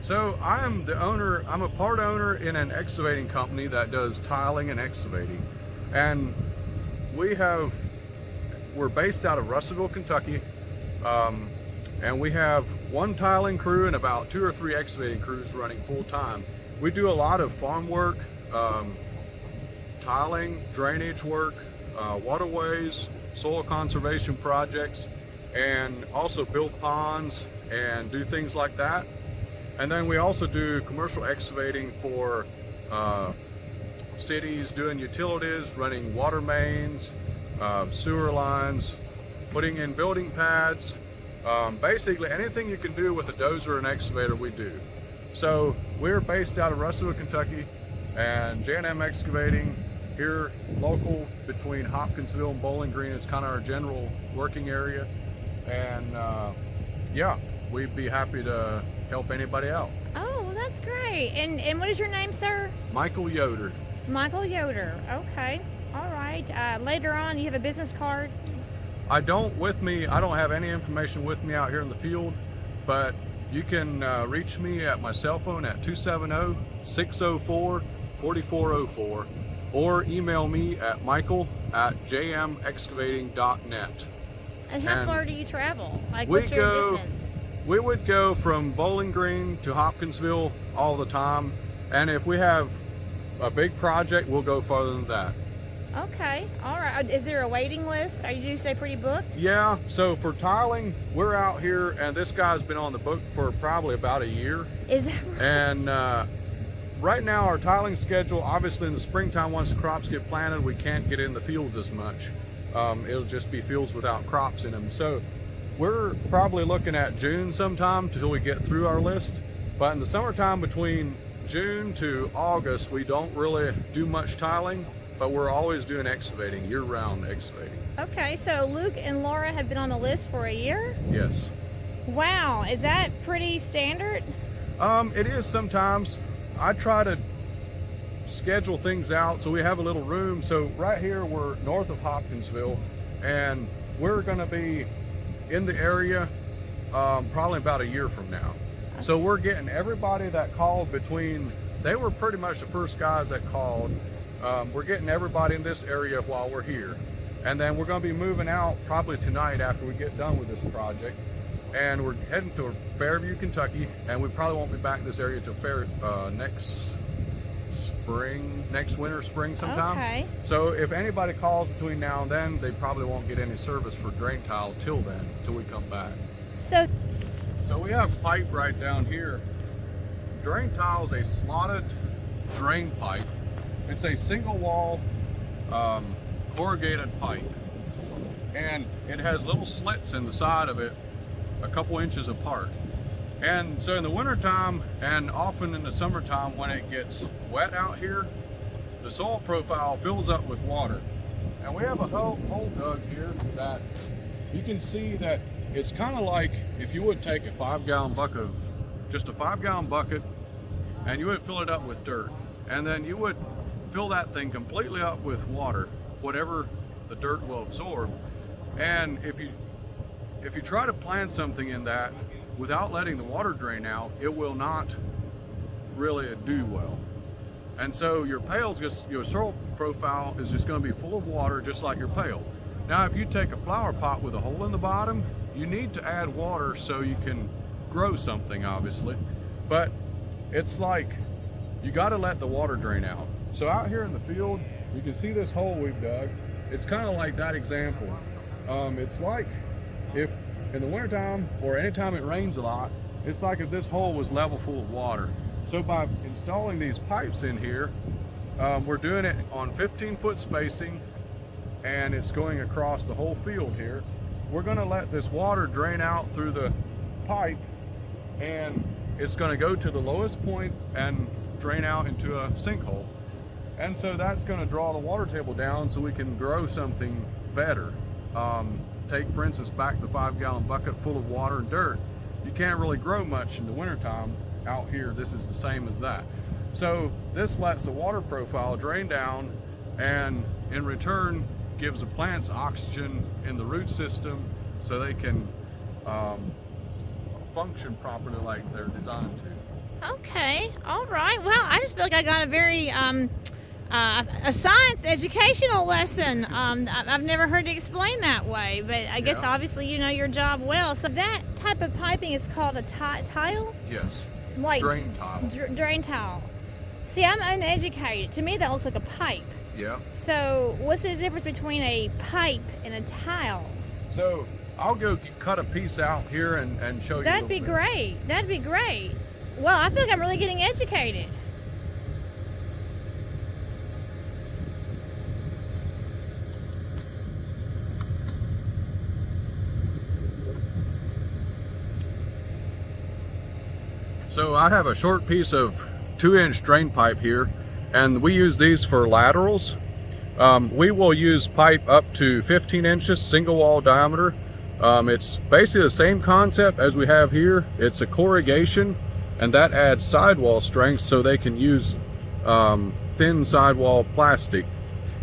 So I'm a part owner in an excavating company that does tiling and excavating. And we're based out of Russellville, Kentucky. And we have one tiling crew and about 2 or 3 excavating crews running full time. We do a lot of farm work, tiling, drainage work, waterways, soil conservation projects, and also build ponds and do things like that. And then we also do commercial excavating for cities, doing utilities, running water mains, sewer lines, putting in building pads. Basically anything you can do with a dozer and excavator, we do. So we're based out of Russellville, Kentucky, and J M Excavating here local between Hopkinsville and Bowling Green is kind of our general working area. And yeah, we'd be happy to help anybody out. Oh, well, that's great. And what is your name, sir? Michael Yoder. Michael Yoder. Okay. All right. Later on, you have a business card? I don't have any information with me out here in the field, but you can reach me at my cell phone at 270-604-4404 or email me at michael@jmexcavating.net. And how far do you travel? Like, what's your distance? We would go from Bowling Green to Hopkinsville all the time, and if we have a big project, we'll go farther than that. Okay, all right. Is there a waiting list? Are you say pretty booked? Yeah, so for tiling, we're out here, and this guy's been on the book for probably about a year. Is that right? And right now, our tiling schedule, obviously in the springtime, once the crops get planted, we can't get in the fields as much. It'll just be fields without crops in them. So we're probably looking at June sometime till we get through our list. But in the summertime, between June to August, we don't really do much tiling, but we're always doing excavating, year-round excavating. Okay, so Luke and Laura have been on the list for a year? Yes. Wow, is that pretty standard? It is sometimes. I try to schedule things out so we have a little room. So right here, we're north of Hopkinsville, and we're gonna be in the area probably about a year from now. Okay. So we're getting everybody that called they were pretty much the first guys that called. We're getting everybody in this area while we're here. And then we're gonna be moving out probably tonight after we get done with this project. And we're heading to Fairview, Kentucky, and we probably won't be back in this area till next winter, spring sometime. Okay. So if anybody calls between now and then, they probably won't get any service for drain tile till then, till we come back. So we have pipe right down here. Drain tile is a slotted drain pipe. It's a single wall corrugated pipe, and it has little slits in the side of it a couple inches apart. And so in the wintertime and often in the summertime when it gets wet out here, the soil profile fills up with water. And we have a hole dug here that you can see that it's kind of like if you would take a 5-gallon bucket, just a 5-gallon bucket, and you would fill it up with dirt. And then you would fill that thing completely up with water, whatever the dirt will absorb. And if you try to plant something in that without letting the water drain out, it will not really do well. And so your soil profile is just going to be full of water, just like your pail. Now, if you take a flower pot with a hole in the bottom, you need to add water so you can grow something, obviously. But it's like you got to let the water drain out. So out here in the field, you can see this hole we've dug. It's kind of like that example. It's like if in the wintertime or anytime it rains a lot, it's like if this hole was level full of water. So by installing these pipes in here, we're doing it on 15-foot spacing, and it's going across the whole field here. We're going to let this water drain out through the pipe, and it's going to go to the lowest point and drain out into a sinkhole. And so that's going to draw the water table down so we can grow something better. Take, for instance, back the 5-gallon bucket full of water and dirt. You can't really grow much in the wintertime. Out here, this is the same as that. So this lets the water profile drain down, and in return gives the plants oxygen in the root system so they can function properly like they're designed to. Okay, all right. Well, I just feel like I got a very a science educational lesson. I've never heard it explained that way, but I guess obviously you know your job well. So that type of piping is called a tile? Yes. Like Drain tile. Drain tile. See, I'm uneducated. To me, that looks like a pipe. Yeah. So what's the difference between a pipe and a tile? So I'll go cut a piece out here and show you. That'd be great. That'd be great. Well, I feel like I'm really getting educated. So I have a short piece of 2-inch drain pipe here, and we use these for laterals. We will use pipe up to 15 inches, single wall diameter. It's basically the same concept as we have here. It's a corrugation, and that adds sidewall strength so they can use thin sidewall plastic.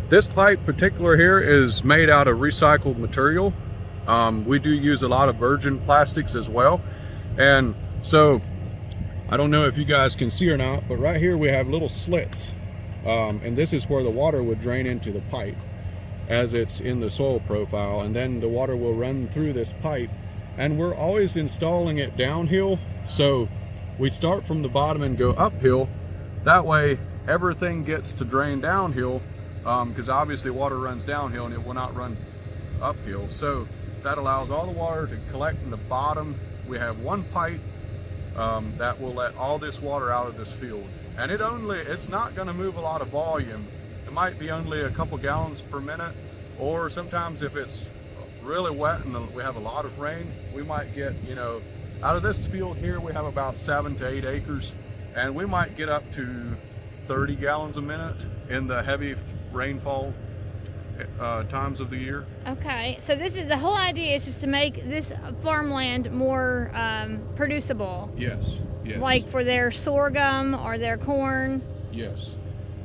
This pipe particular here is made out of recycled material. We do use a lot of virgin plastics as well. And so I don't know if you guys can see or not, but right here we have little slits. And this is where the water would drain into the pipe as it's in the soil profile, and then the water will run through this pipe. And we're always installing it downhill, so we start from the bottom and go uphill. That way everything gets to drain downhill, because obviously water runs downhill and it will not run uphill. So that allows all the water to collect in the bottom. We have one pipe that will let all this water out of this field. And it's not going to move a lot of volume. It might be only a couple gallons per minute, or sometimes if it's really wet and we have a lot of rain, we might get, you know, out of this field here we have about 7 to 8 acres, and we might get up to 30 gallons a minute in the heavy rainfall times of the year. Okay, so this is the whole idea, is just to make this farmland more producible. Yes, yes. Like for their sorghum or their corn. Yes.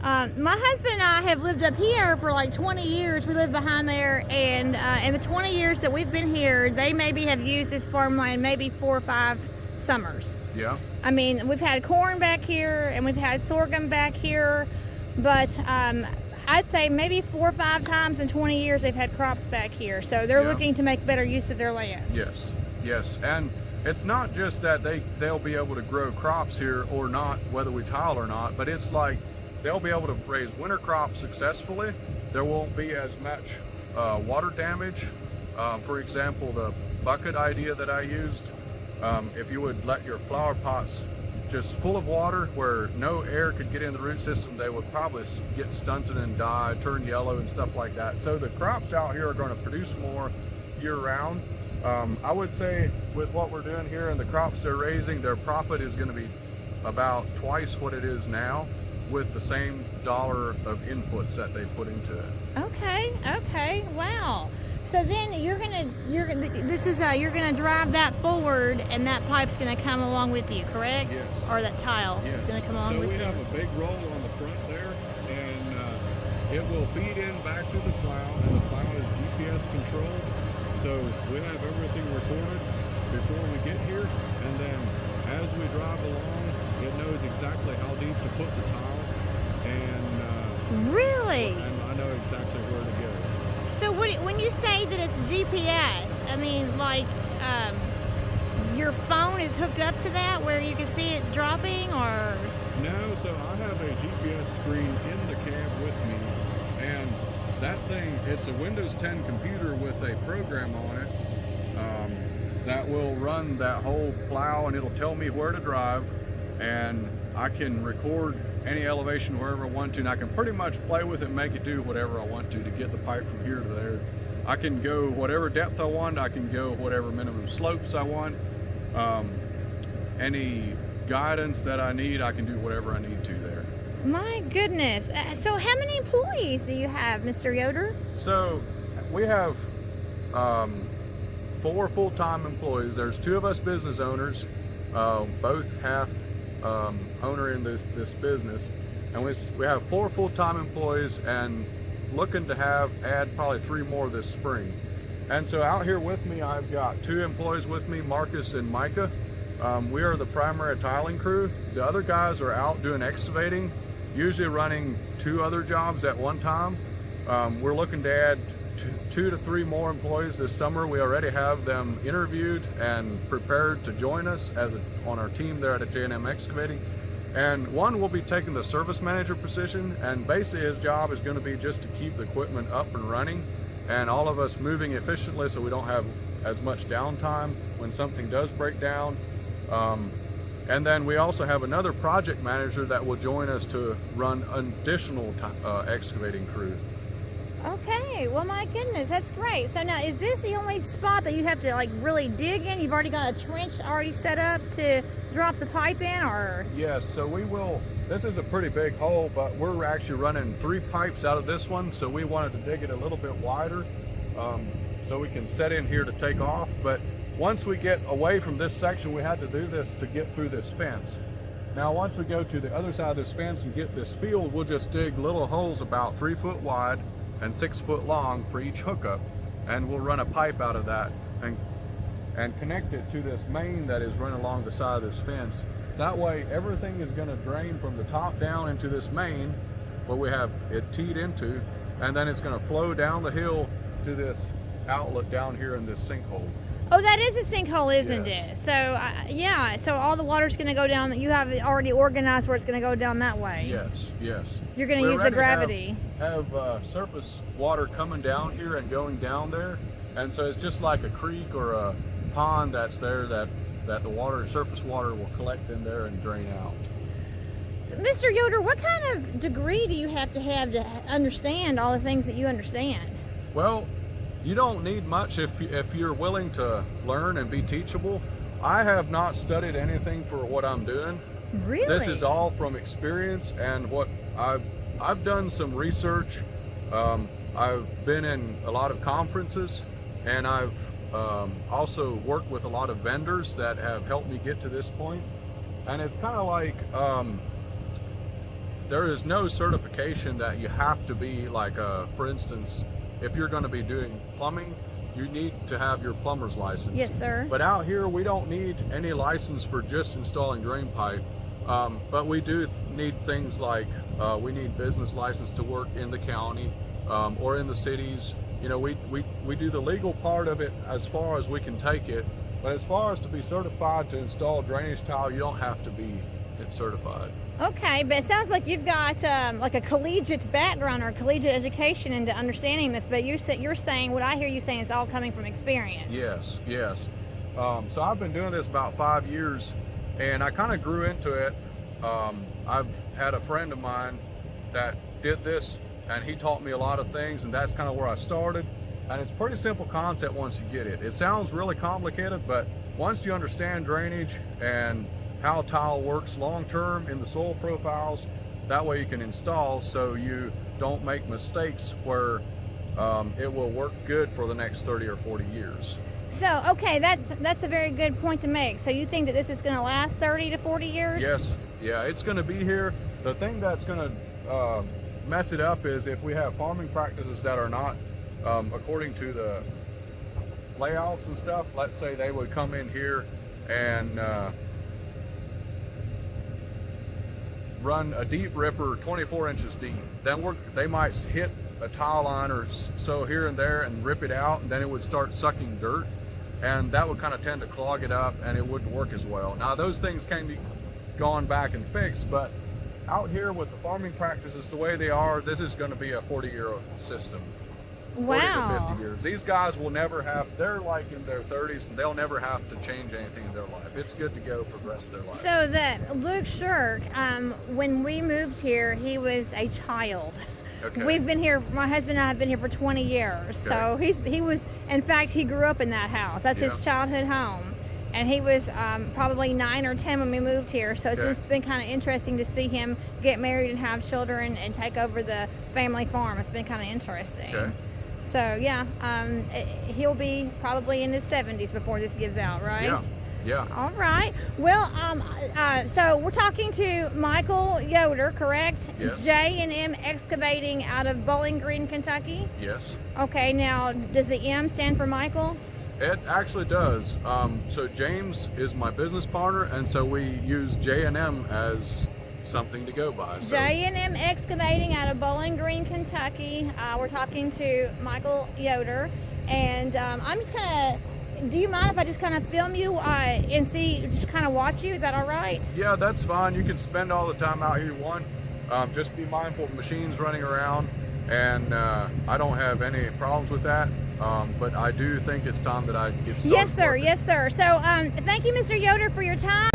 My husband and I have lived up here for like 20 years. We live behind there, and in the 20 years that we've been here, they maybe have used this farmland maybe 4 or 5 summers. Yeah. I mean, we've had corn back here and we've had sorghum back here, but I'd say maybe 4 or 5 times in 20 years they've had crops back here. So they're looking to make better use of their land. Yes, yes. And it's not just that they'll be able to grow crops here or not, whether we tile or not, but it's like they'll be able to raise winter crops successfully. There won't be as much water damage. For example, the bucket idea that I used, if you would let your flower pots just full of water where no air could get in the root system, they would probably get stunted and die, turn yellow and stuff like that. So the crops out here are going to produce more year round. I would say with what we're doing here and the crops they're raising, their profit is going to be about twice what it is now, with the same dollar of inputs that they put into it. Okay, okay, wow. So then you're gonna drive that forward, and that pipe's gonna come along with you, correct? Yes. Or that tile Yes. is gonna come along so with you. we have a big roll on the front there, and it will feed in back to the plow, and the plow is GPS controlled. So we have everything recorded before we get here, and then as we drive along, it knows exactly how deep to put the tile, and Really? and I know exactly where to go. So when you say that it's GPS, I mean, like, your phone is hooked up to that where you can see it dropping, or? No, so I have a GPS screen in the cab with me, and that thing, it's a Windows 10 computer with a program on it that will run that whole plow, and it'll tell me where to drive, and I can record any elevation wherever I want to, and I can pretty much play with it and make it do whatever I want to get the pipe from here to there. I can go whatever depth I want, I can go whatever minimum slopes I want. Any guidance that I need, I can do whatever I need to there. My goodness. So how many employees do you have, Mr. Yoder? So we have 4 full-time employees. There's 2 of us business owners, both half owner in this business, and we have 4 full-time employees, and looking to add probably 3 more this spring. And so out here with me, I've got 2 employees with me, Marcus and Micah, We are the primary tiling crew. The other guys are out doing excavating, usually running 2 other jobs at one time. We're looking to add 2 to 3 more employees this summer. We already have them interviewed and prepared to join us on our team there at J M Excavating. And one will be taking the service manager position, and basically his job is going to be just to keep the equipment up and running and all of us moving efficiently so we don't have as much downtime when something does break down. And then we also have another project manager that will join us to run an additional excavating crew. Okay, well my goodness, that's great. So now, is this the only spot that you have to like really dig in? You've already got a trench already set up to drop the pipe in, or? Yes, so we will, this is a pretty big hole, but we're actually running 3 pipes out of this one, so we wanted to dig it a little bit wider so we can set in here to take off. But once we get away from this section, we had to do this to get through this fence. Now once we go to the other side of this fence and get this field, we'll just dig little holes about 3 foot wide and 6 foot long for each hookup, and we'll run a pipe out of that and connect it to this main that is running along the side of this fence. That way everything is going to drain from the top down into this main where we have it teed into, and then it's going to flow down the hill to this outlet down here in this sinkhole. Oh, that is a sinkhole, isn't Yes. it? So, yeah, so all the water's going to go down. You have it already organized where it's going to go down that way. Yes, yes. You're going to We use the already gravity. Have surface water coming down here and going down there, and so it's just like a creek or a pond that's there that the water, surface water, will collect in there and drain out. So, Mr. Yoder, what kind of degree do you have to understand all the things that you understand? Well, you don't need much if you're willing to learn and be teachable. I have not studied anything for what I'm doing. Really? This is all from experience and what I've done some research. I've been in a lot of conferences, and I've also worked with a lot of vendors that have helped me get to this point. And it's kind of like there is no certification that you have to be like, for instance, if you're going to be doing plumbing, you need to have your plumber's license. Yes, sir. But out here, we don't need any license for just installing drain pipe. But we do need things like we need business license to work in the county or in the cities. You know, we do the legal part of it as far as we can take it. But as far as to be certified to install drainage tile, you don't have to be certified. Okay, but it sounds like you've got like a collegiate background or collegiate education into understanding this, but you're saying, what I hear you saying is all coming from experience. Yes, yes. So I've been doing this about 5 years, and I kind of grew into it. I've had a friend of mine that did this, and he taught me a lot of things, and that's kind of where I started. And it's a pretty simple concept once you get it. It sounds really complicated, but once you understand drainage and how tile works long-term in the soil profiles, that way you can install so you don't make mistakes where it will work good for the next 30 or 40 years. So, okay, that's a very good point to make. So you think that this is going to last 30 to 40 years? Yes, yeah, it's going to be here. The thing that's going to mess it up is if we have farming practices that are not according to the layouts and stuff. Let's say they would come in here and run a deep ripper 24 inches deep. Then they might hit a tile line or so here and there and rip it out, and then it would start sucking dirt, and that would kind of tend to clog it up, and it wouldn't work as well. Now those things can be gone back and fixed, but out here with the farming practices the way they are, this is going to be a 40-year system. 40 to 50 years. These guys will never have, they're like in their 30s, and they'll never have to change anything in their life. It's good to go for the rest of their life. So that Luke Shirk, when we moved here, he was a child. Okay. We've been here, my husband and I have been here for 20 years. So he was, in fact, he grew up in that house. That's his childhood home. And he was probably 9 or 10 when we moved here. So it's just been kind of interesting to see him get married and have children and take over the family farm. It's been kind of interesting. Okay. So yeah, he'll be probably in his 70s before this gives out, right? Yeah. Yeah. All right. Well, so we're talking to Michael Yoder, correct? Yes. J M Excavating out of Bowling Green, Kentucky. Yes. Okay. Now, does the M stand for Michael? It actually does. So James is my business partner, and so we use J and M as something to go by. So. J M Excavating out of Bowling Green, Kentucky. We're talking to Michael Yoder, and I'm just kind of. Do you mind if I just kind of film you and just kind of watch you? Is that all right? Yeah, that's fine. You can spend all the time out here you want. Just be mindful of machines running around, and I don't have any problems with that. But I do think it's time that I get started. Yes, sir. working. Yes, sir. So, thank you, Mr. Yoder, for your time.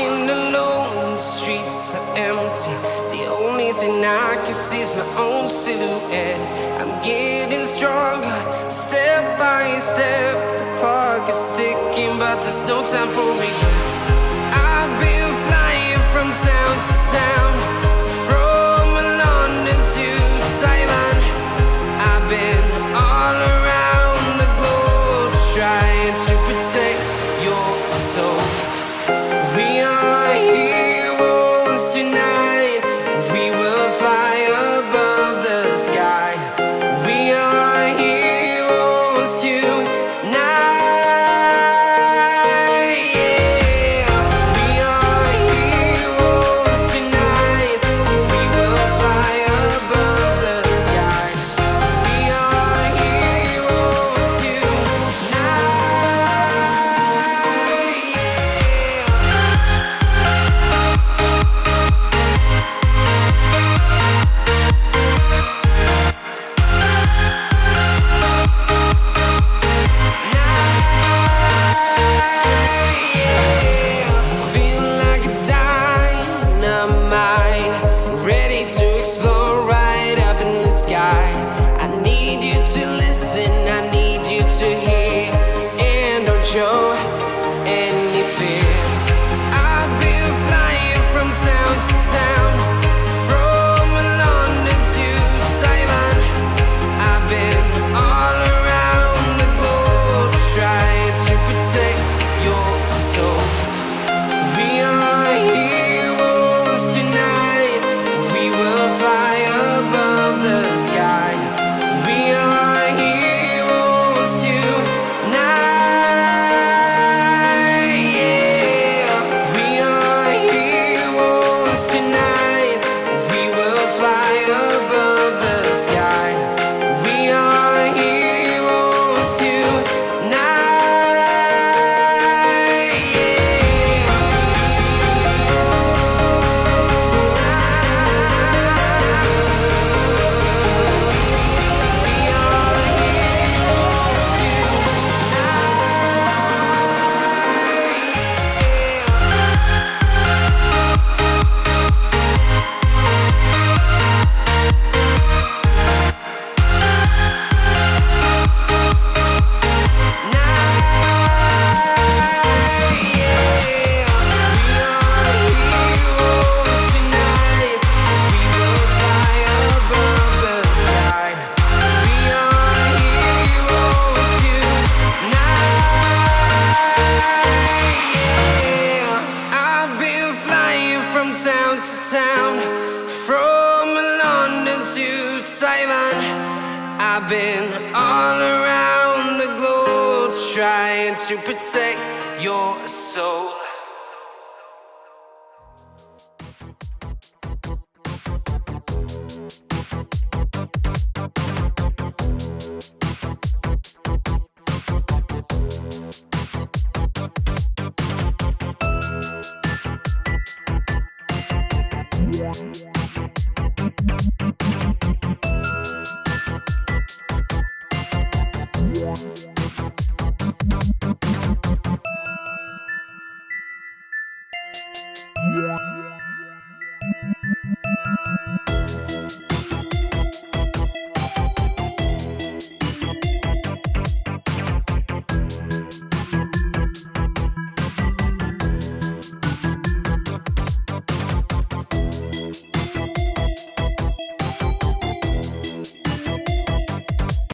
walking alone, the streets are empty. The only thing I can see is my own silhouette. I'm getting stronger, step by step. The clock is ticking, but there's no time for regrets. I've been flying from town to town, from London to Taiwan. I've been all around the globe, trying to protect your soul. We are heroes tonight. We will fly above the sky. We are heroes tonight. Yeah. We are heroes tonight. We will fly above the sky. We are heroes tonight. Feel like a dynamite, ready to explode right up in the sky. I need you to listen, I need you to hear, and don't show any fear. I've been flying from town to town, from London to Taiwan. I've been all around the globe, trying to protect your soul. We are heroes tonight. We will fly above the sky. We are heroes tonight. Yeah. We are heroes tonight. We will fly above the sky. We are heroes tonight. Town to town, from London to Taiwan. I've been all around the globe, trying to protect your soul.